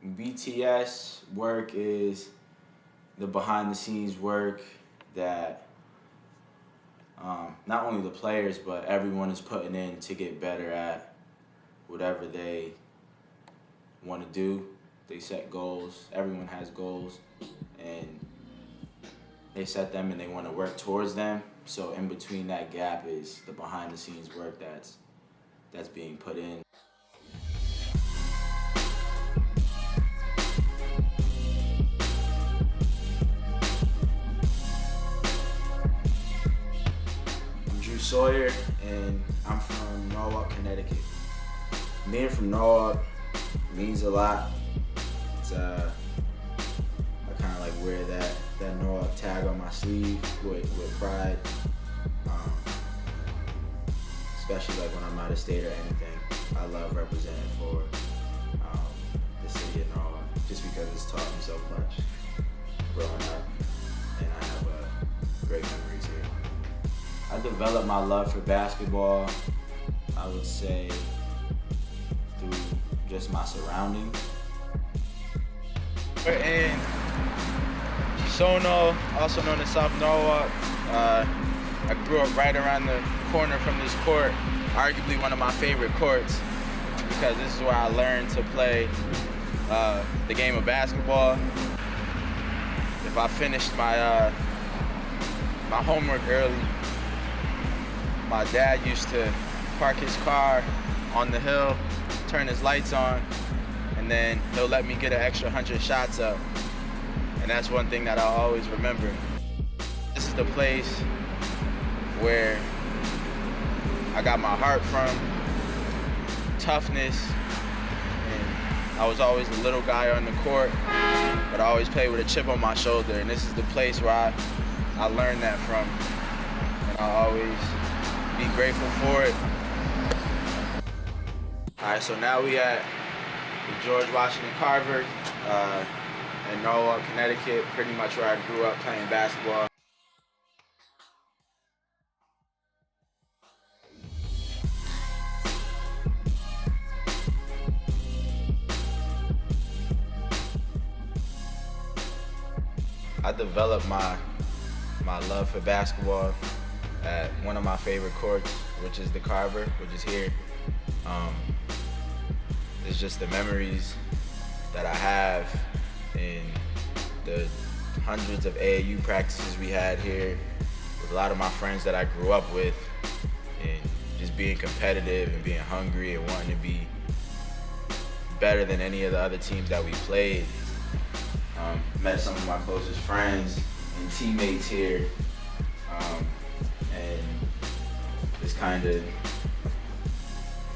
BTS work is the behind-the-scenes work that not only the players but everyone is putting in to get better at whatever they want to do. They set goals. Everyone has goals, and they set them and they want to work towards them. So in between that gap is the behind-the-scenes work that's being put in. I'm Sawyer, and I'm from Norwalk, Connecticut. Being from Norwalk means a lot. It's I kind of like wear that Norwalk tag on my sleeve with pride, especially like when I'm out of state or anything. I love representing for the city of Norwalk just because it's taught me so much growing up, and I have great memories here. I developed my love for basketball, I would say, through just my surroundings. We're in Sono, also known as South Norwalk. I grew up right around the corner from this court, arguably one of my favorite courts, because this is where I learned to play the game of basketball. If I finished my my homework early, my dad used to park his car on the hill, turn his lights on, and then he'll let me get an extra 100 shots up. And that's one thing that I'll always remember. This is the place where I got my heart from, toughness, and I was always the little guy on the court, but I always played with a chip on my shoulder, and this is the place where I learned that from, and I'll always be grateful for it. All right, so now we at the George Washington Carver in Norwalk, Connecticut, pretty much where I grew up playing basketball. I developed my love for basketball at one of my favorite courts, which is the Carver, which is here. It's just the memories that I have in the hundreds of AAU practices we had here with a lot of my friends that I grew up with, and just being competitive and being hungry and wanting to be better than any of the other teams that we played. Met some of my closest friends and teammates here, and it's kind of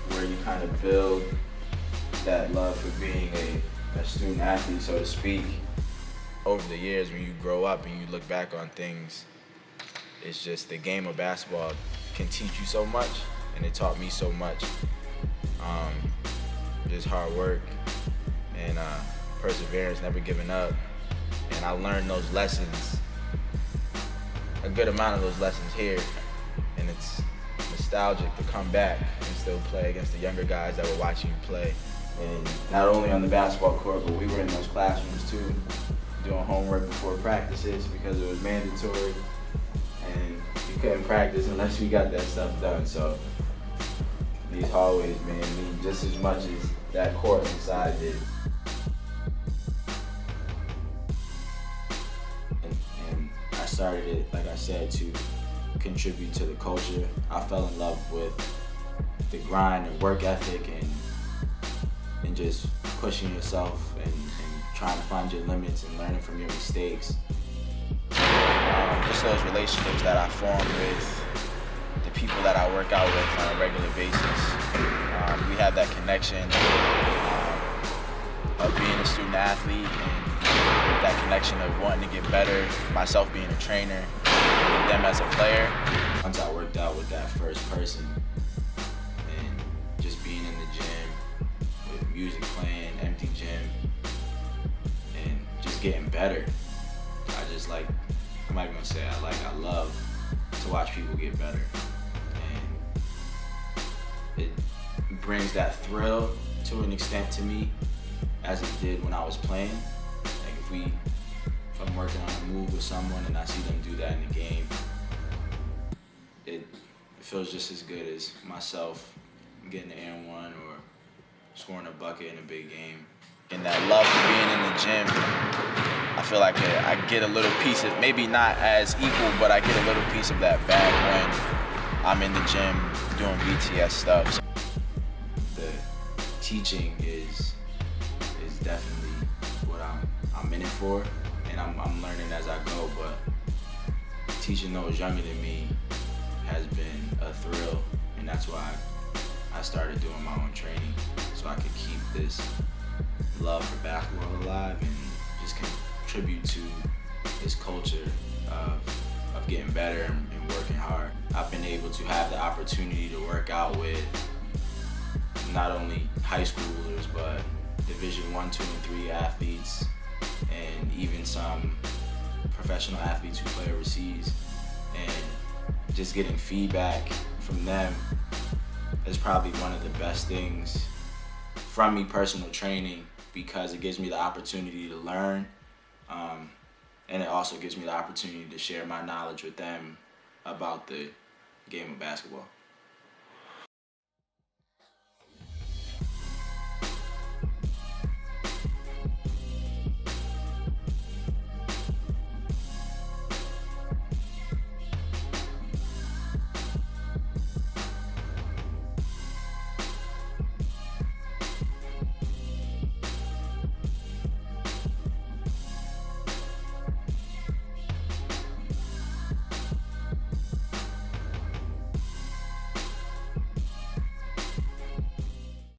where you kind of build that love for being a student athlete, so to speak. Over the years, when you grow up and you look back on things, it's just the game of basketball can teach you so much, and it taught me so much. Just hard work and perseverance, never giving up. And I learned those lessons, a good amount of those lessons here, and it's nostalgic to come back and still play against the younger guys that were watching you play. And not only on the basketball court, but we were in those classrooms too, doing homework before practices because it was mandatory, and you couldn't practice unless we got that stuff done. So these hallways, man, mean just as much as that court inside did. And I started it, like I said, to contribute to the culture. I fell in love with the grind and work ethic and just pushing yourself and trying to find your limits and learning from your mistakes. Just those relationships that I formed with the people that I work out with on a regular basis. We have that connection of being a student athlete and that connection of wanting to get better, myself being a trainer, them as a player. Once I worked out with that first person and just being in the gym with music playing, empty gym, and just getting better, I just like, I'm not gonna say I love to watch people get better. And it brings that thrill to an extent to me as it did when I was playing. Like if I'm working on a move with someone and I see them do that in the game, it feels just as good as myself getting the and one or scoring a bucket in a big game. And that love for being in the gym, I feel like I get a little piece of, maybe not as equal, but I get a little piece of that back when I'm in the gym doing BTS stuff. The teaching is definitely what I'm in it for, and I'm learning as I go, but teaching those younger than me has been a thrill, and that's why I started doing my own training, so I could keep this love for basketball alive and just contribute to this culture of getting better and working hard. I've been able to have the opportunity to work out with not only high schoolers, but Division I, II, and III athletes, and even some professional athletes who play overseas. And just getting feedback from them is probably one of the best things from me personal training, because it gives me the opportunity to learn, and it also gives me the opportunity to share my knowledge with them about the game of basketball.